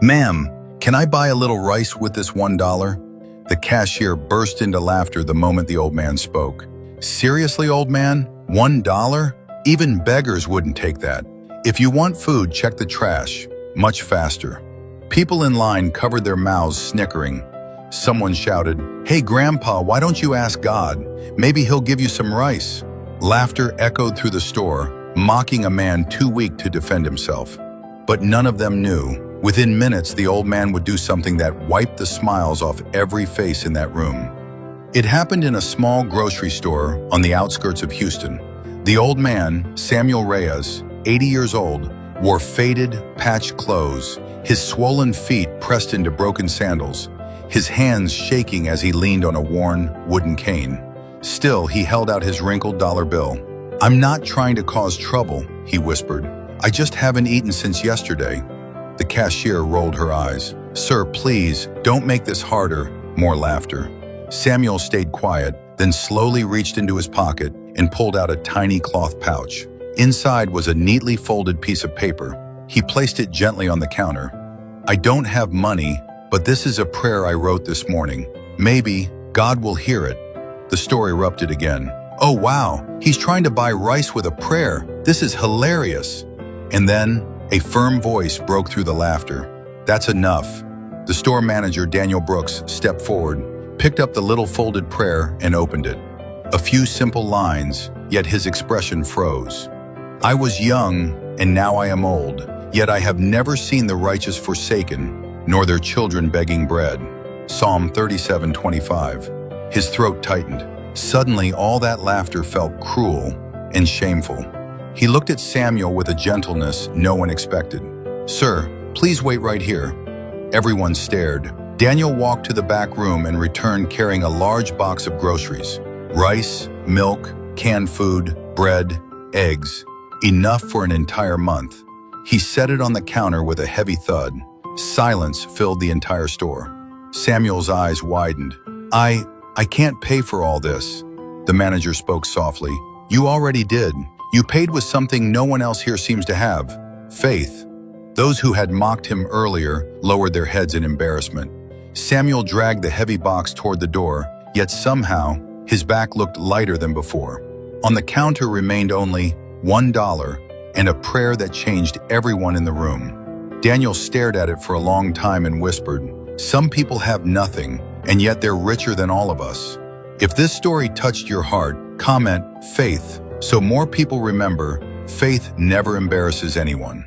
"Ma'am, can I buy a little rice with this $1?" The cashier burst into laughter the moment the old man spoke. "Seriously, old man? $1? Even beggars wouldn't take that. If you want food, check the trash. Much faster." People in line covered their mouths, snickering. Someone shouted, "Hey, Grandpa, why don't you ask God? Maybe he'll give you some rice." Laughter echoed through the store, mocking a man too weak to defend himself. But none of them knew. Within minutes, the old man would do something that wiped the smiles off every face in that room. It happened in a small grocery store on the outskirts of Houston. The old man, Samuel Reyes, 80 years old, wore faded, patched clothes, his swollen feet pressed into broken sandals, his hands shaking as he leaned on a worn wooden cane. Still, he held out his wrinkled dollar bill. "I'm not trying to cause trouble," he whispered. "I just haven't eaten since yesterday." The cashier rolled her eyes. "Sir, please, don't make this harder." More laughter. Samuel stayed quiet, then slowly reached into his pocket and pulled out a tiny cloth pouch. Inside was a neatly folded piece of paper. He placed it gently on the counter. "I don't have money, but this is a prayer I wrote this morning. Maybe God will hear it." The store erupted again. "Oh wow, he's trying to buy rice with a prayer. This is hilarious." And then a firm voice broke through the laughter. "That's enough." The store manager, Daniel Brooks, stepped forward, picked up the little folded prayer and opened it. A few simple lines, yet his expression froze. "I was young, and now I am old, yet I have never seen the righteous forsaken, nor their children begging bread." Psalm 37:25. His throat tightened. Suddenly, all that laughter felt cruel and shameful. He looked at Samuel with a gentleness no one expected. "Sir, please wait right here." Everyone stared. Daniel walked to the back room and returned carrying a large box of groceries. Rice, milk, canned food, bread, eggs. Enough for an entire month. He set it on the counter with a heavy thud. Silence filled the entire store. Samuel's eyes widened. I can't pay for all this." The manager spoke softly. "You already did. You paid with something no one else here seems to have. Faith." Those who had mocked him earlier lowered their heads in embarrassment. Samuel dragged the heavy box toward the door, yet somehow his back looked lighter than before. On the counter remained only $1 and a prayer that changed everyone in the room. Daniel stared at it for a long time and whispered, "Some people have nothing, and yet they're richer than all of us." If this story touched your heart, comment "faith" so more people remember faith never embarrasses anyone.